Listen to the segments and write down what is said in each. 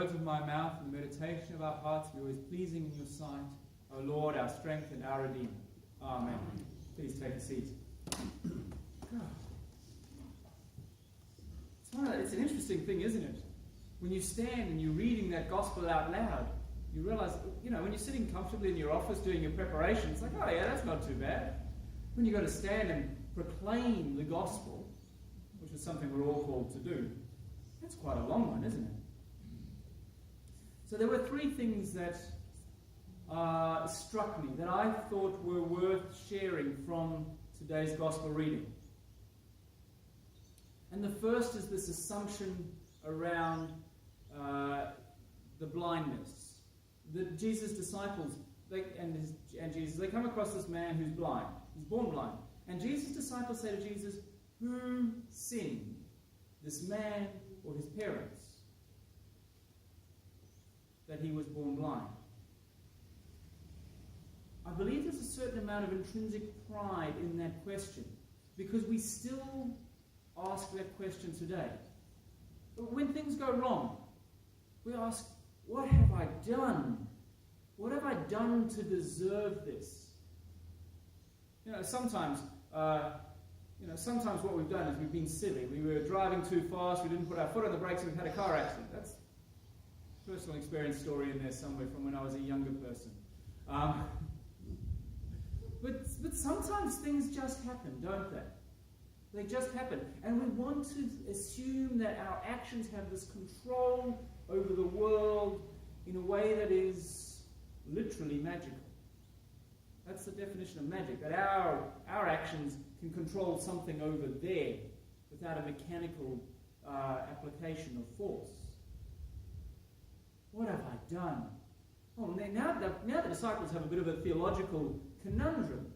words of my mouth and the meditation of our hearts be always pleasing in your sight, O Lord, our strength and our Redeemer. Amen. Please take a seat. It's an interesting thing, isn't it? When you stand and you're reading that gospel out loud, you realize, when you're sitting comfortably in your office doing your preparation, it's like, oh yeah, that's not too bad. When you've got to stand and proclaim the gospel, which is something we're all called to do, that's quite a long one, isn't it? So there were three things that struck me that I thought were worth sharing from today's gospel reading. And the first is this assumption around the blindness. That Jesus' disciples and Jesus, they come across this man who's blind. He's born blind. And Jesus' disciples say to Jesus, who sinned, this man or his parents, that he was born blind? I believe there's a certain amount of intrinsic pride in that question, because we still ask that question today. But when things go wrong, we ask, what have I done? What have I done to deserve this? Sometimes what we've done is we've been silly. We were driving too fast, we didn't put our foot on the brakes, and we've had a car accident. That's a personal experience story in there somewhere from when I was a younger person. But sometimes things just happen, don't they? They just happen. And we want to assume that our actions have this control over the world in a way that is literally magical. That's the definition of magic, that our actions can control something over there without a mechanical application of force. What have I done? Oh, now the disciples have a bit of a theological conundrum,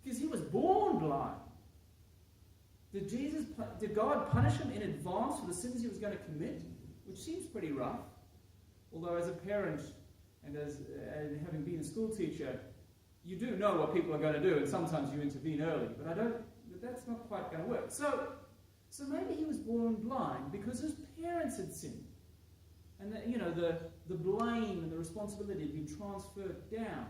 because he was born blind. Did God punish him in advance for the sins he was going to commit? Which seems pretty rough. Although as a parent and having been a school teacher, you do know what people are going to do, and sometimes you intervene early. But that's not quite going to work. So maybe he was born blind because his parents had sinned, and the blame and the responsibility had been transferred down,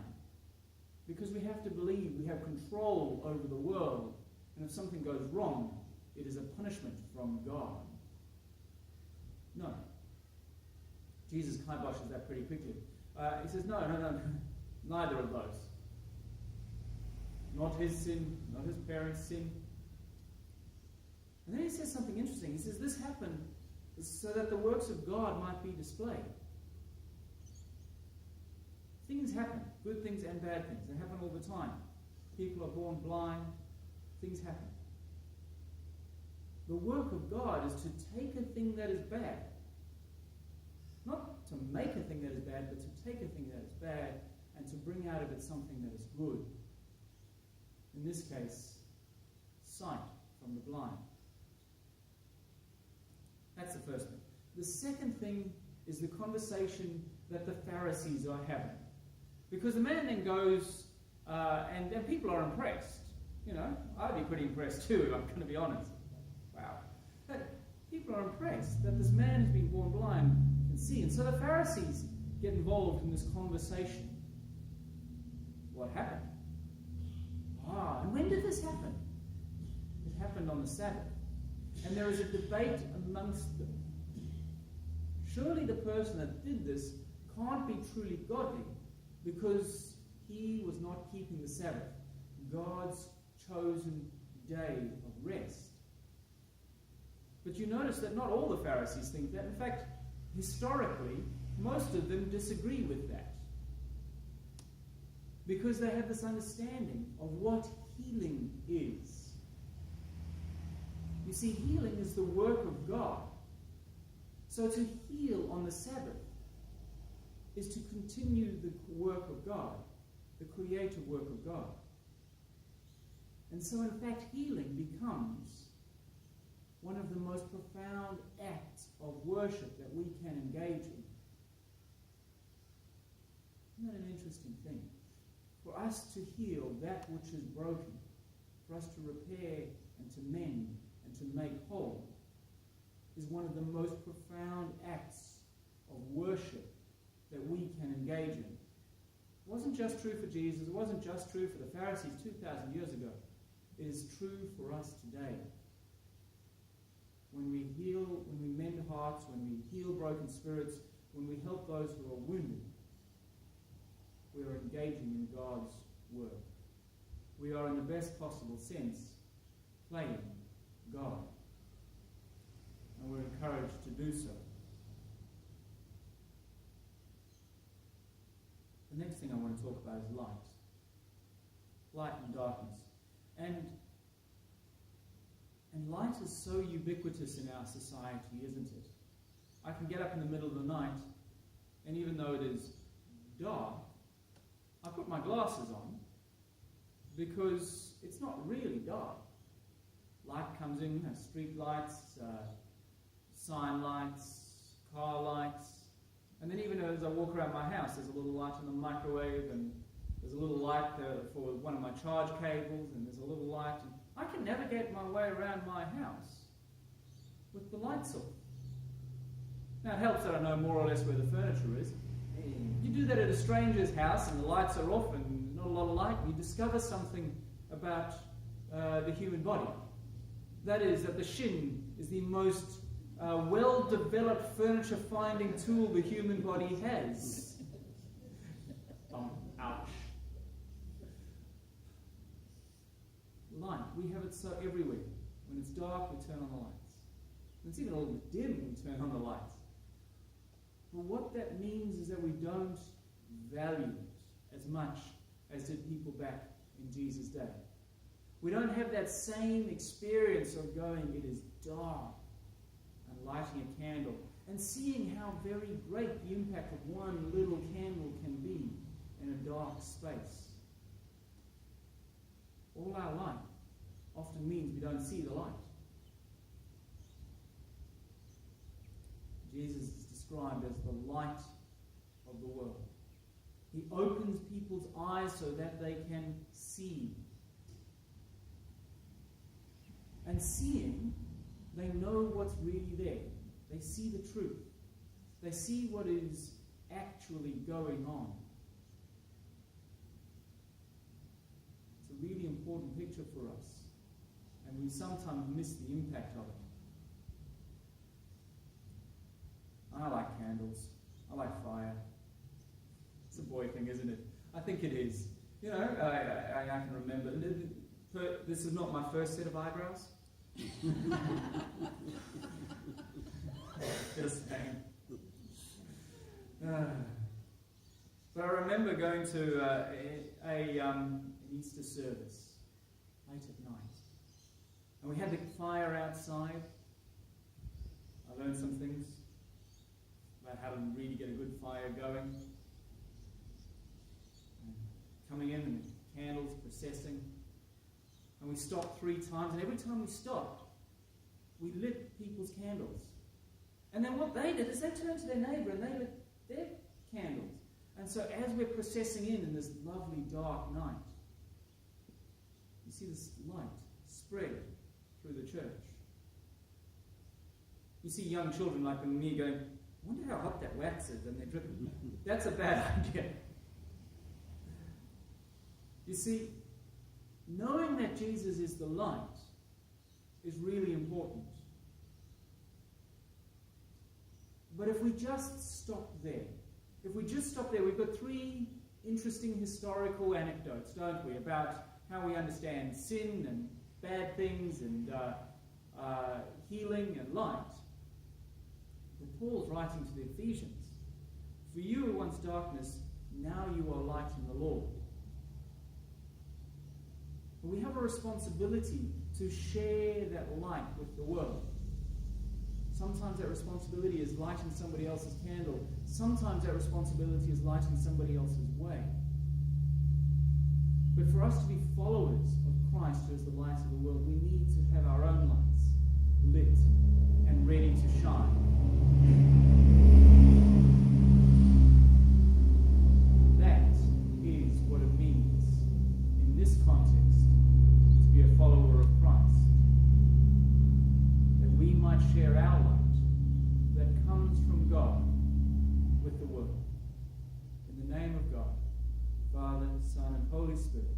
because we have to believe we have control over the world. And if something goes wrong, it is a punishment from God. No. Jesus kiboshes that pretty quickly. He says, no, neither of those. Not his sin, not his parents' sin. And then he says something interesting. He says, this happened so that the works of God might be displayed. Things happen, good things and bad things. They happen all the time. People are born blind. Things happen. The work of God is to take a thing that is bad. Not to make a thing that is bad, but to take a thing that is bad and to bring out of it something that is good. In this case, sight from the blind. That's the first thing. The second thing is the conversation that the Pharisees are having. Because the man then goes, and people are impressed. I'd be pretty impressed too, if I'm going to be honest. Wow. But people are impressed that this man who's been born blind can see. And so the Pharisees get involved in this conversation. What happened? And when did this happen? It happened on the Sabbath. And there is a debate amongst them. Surely the person that did this can't be truly godly, because he was not keeping the Sabbath, God's chosen day of rest. But you notice that not all the Pharisees think that. In fact, historically, most of them disagree with that, because they have this understanding of what healing is. You see, healing is the work of God. So to heal on the Sabbath is to continue the work of God, the creative work of God. And so, in fact, healing becomes one of the most profound acts of worship that we can engage in. Isn't that an interesting thing? For us to heal that which is broken, for us to repair and to mend and to make whole, is one of the most profound acts of worship that we can engage in. It wasn't just true for Jesus, it wasn't just true for the Pharisees 2,000 years ago. It is true for us today. When we heal, when we mend hearts, when we heal broken spirits, when we help those who are wounded, we are engaging in God's work. We are, in the best possible sense, playing God. And we're encouraged to do so. The next thing I want to talk about is light. Light and darkness. And light is so ubiquitous in our society, isn't it? I can get up in the middle of the night, and even though it is dark, I put my glasses on because it's not really dark. Light comes in, street lights, sign lights, car lights, and then even as I walk around my house, there's a little light on the microwave, and there's a little light for one of my charge cables, and there's a little light. And I can navigate my way around my house with the lights off. Now it helps that I know more or less where the furniture is. You do that at a stranger's house and the lights are off and not a lot of light, and you discover something about the human body. That is, that the shin is the most well-developed furniture-finding tool the human body has. Ouch. Light, we have it so everywhere. When it's dark, we turn on the lights. When it's even a little bit dim, we turn on the lights. But what that means is that we don't value it as much as did people back in Jesus' day. We don't have that same experience of going, it is dark, and lighting a candle, and seeing how very great the impact of one little candle can be in a dark space. All our light often means we don't see the light. Jesus is described as the light of the world. He opens people's eyes so that they can see. And seeing, they know what's really there. They see the truth. They see what is actually going on. It's a really important picture for us, and we sometimes miss the impact of it. I like candles. I like fire. It's a boy thing, isn't it? I think it is. You know, I can remember. This is not my first set of eyebrows. Just saying. But I remember going to an Easter service late at night. And we had the fire outside. I learned some things about how to really get a good fire going. And coming in and the candles processing. And we stopped 3 times, and every time we stopped, we lit people's candles. And then what they did is they turned to their neighbour and they lit their candles. And so as we're processing in this lovely dark night, you see this light spread through the church. You see young children like me going, I wonder how hot that wax is, and they're dripping. That's a bad idea. You see, knowing that Jesus is the light is really important. But if we just stop there, we've got 3 interesting historical anecdotes, don't we, about how we understand sin and bad things and healing and light. But Paul's writing to the Ephesians, for you were once darkness, now you are light in the Lord. And we have a responsibility to share that light with the world. Sometimes that responsibility is lighting somebody else's candle. Sometimes that responsibility is lighting somebody else's way. But for us to be followers of Christ, who is the light of the world, we need to have our own lights lit and ready to shine. That is what it means in this context to be a follower of Christ. That we might share our light of God, Father, Son, and Holy Spirit.